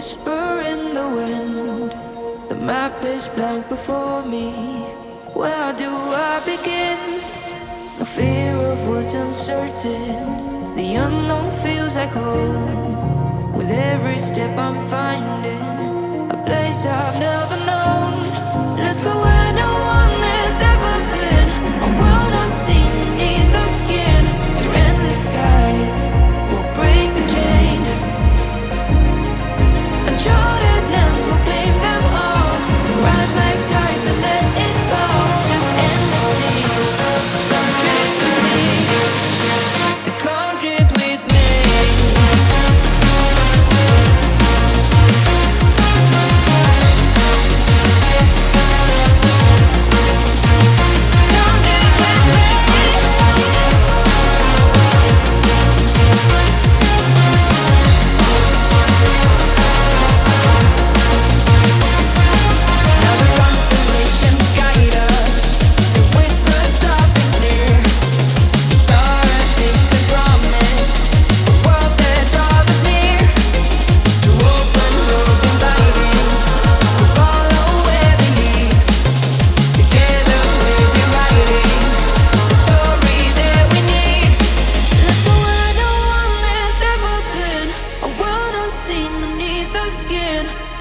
whisper in the wind. The map is blank before me. Where do I begin? No fear of what's uncertain. The unknown feels like home. With every step I'm finding a place I've never known. Let's go where no one has ever been. A world unseen beneath the skin. Through endless skies, we'll break the chain. Uncharted lands will claim them all. Rise like tides and let it fall. Just endless sea. Come drift with me. Come drift with me.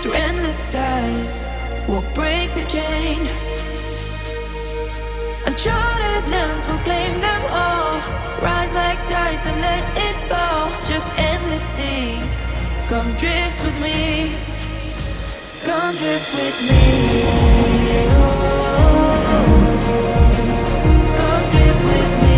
Through endless skies, we'll break the chain. Uncharted lands will claim them all. Rise like tides and let it fall. Just endless seas. Come drift with me. Come drift with me. Oh, come drift with me.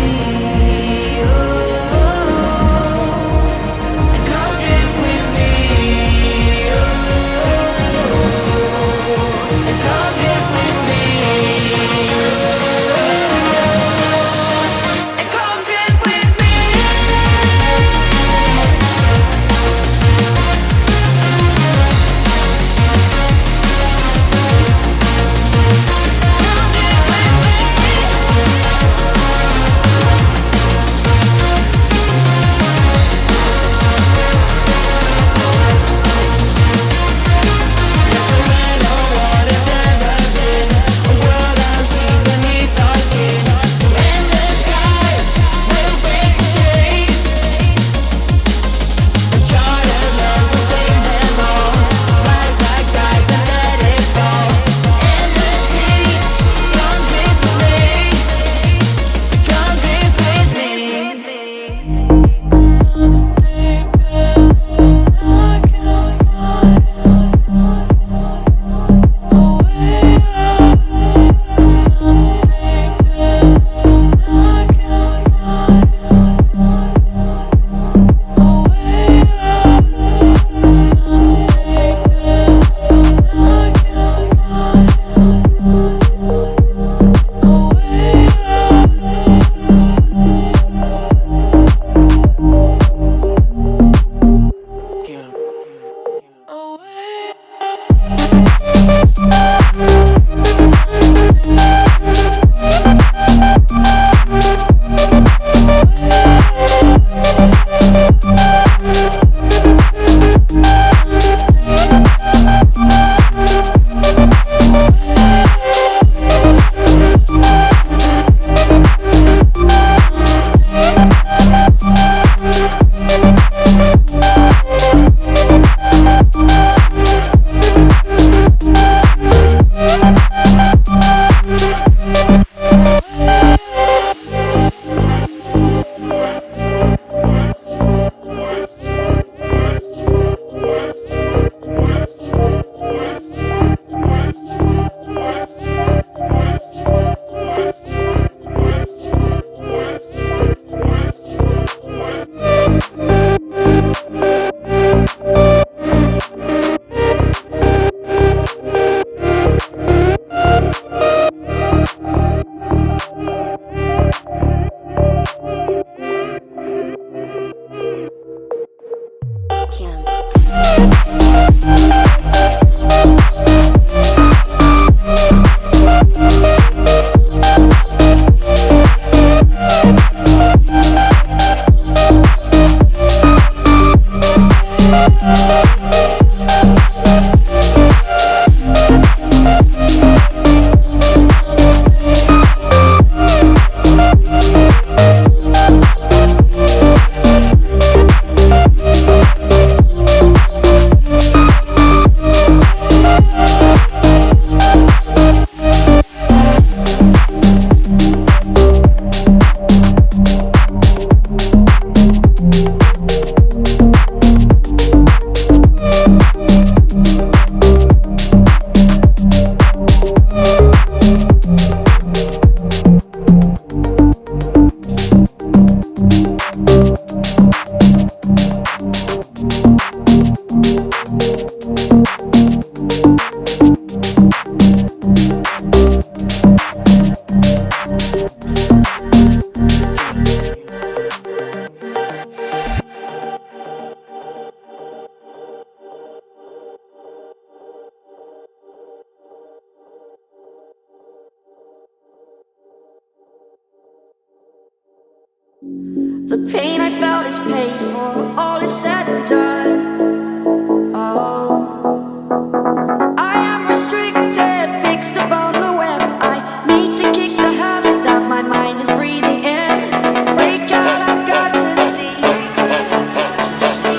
The pain I felt is paid for, all is said and done. Oh, I am restricted, fixed upon the web. I need to kick the habit that my mind is breathing in. Break out, I've got to see.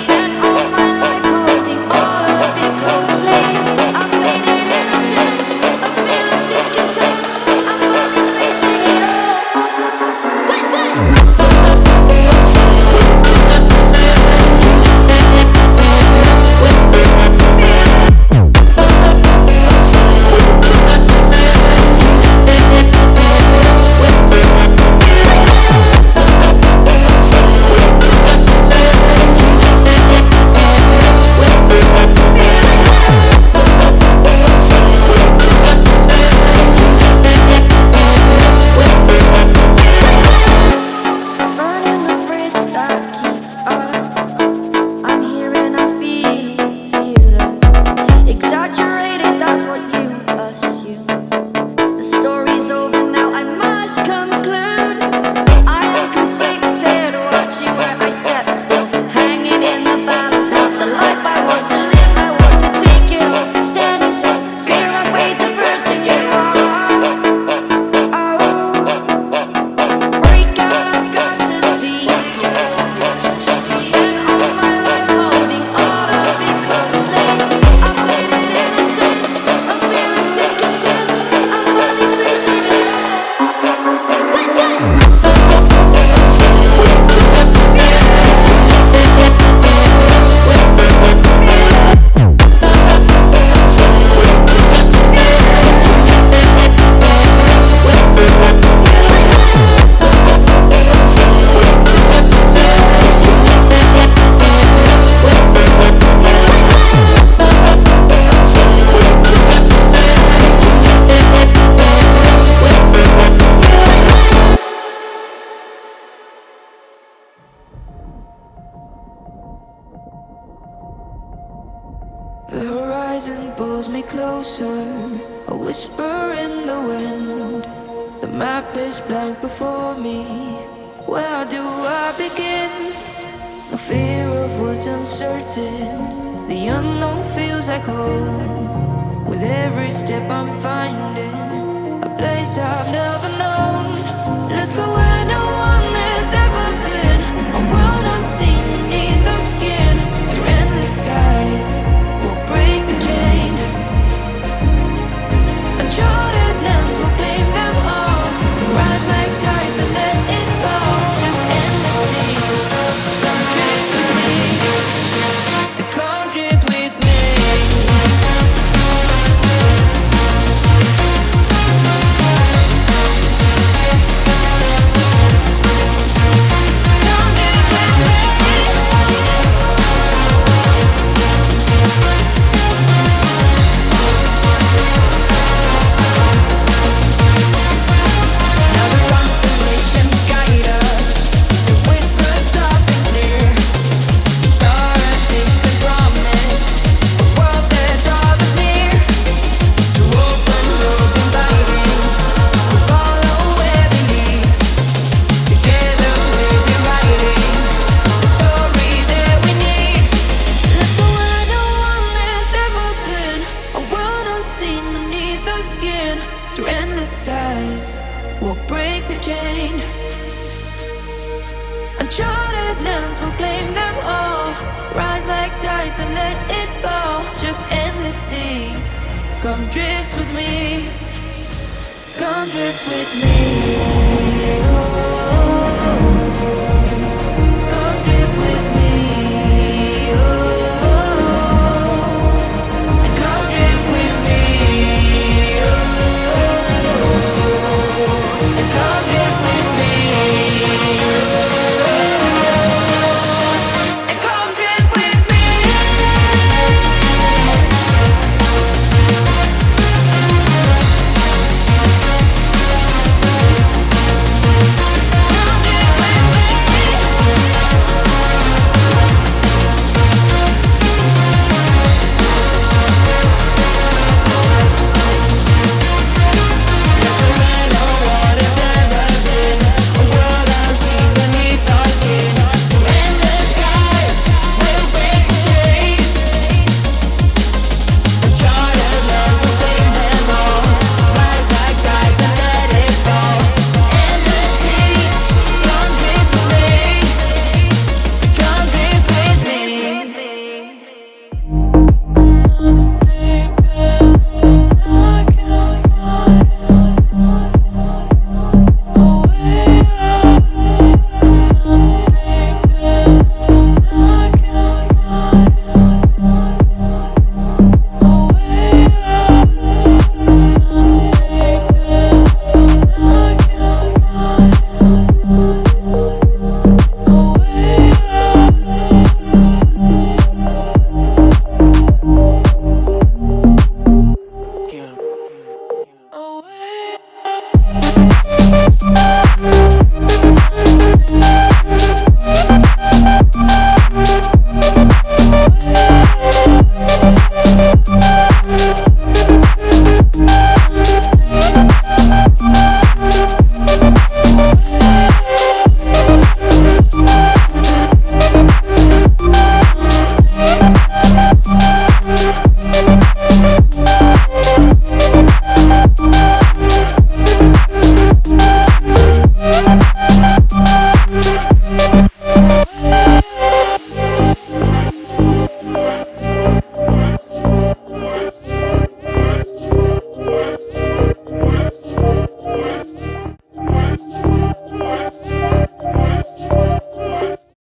Spent all my life holding all of it closely. I've made it innocent, a feel of discontent. I'm only facing it all. The horizon pulls me closer, a whisper in the wind. The map is blank before me. Where do I begin? No fear of what's uncertain. The unknown feels like home. With every step I'm finding a place I've never known. Let's go where no one has ever been. A world unseen beneath the skin. Through endless skies we'll break the chain. Uncharted lands will claim them all. Rise like tides and let it fall. Just endless sea. Come drift with me. Come drift with me. Through endless skies, we'll break the chain. Uncharted lands will claim them all. Rise like tides and let it fall. Just endless seas. Come drift with me. Come drift with me.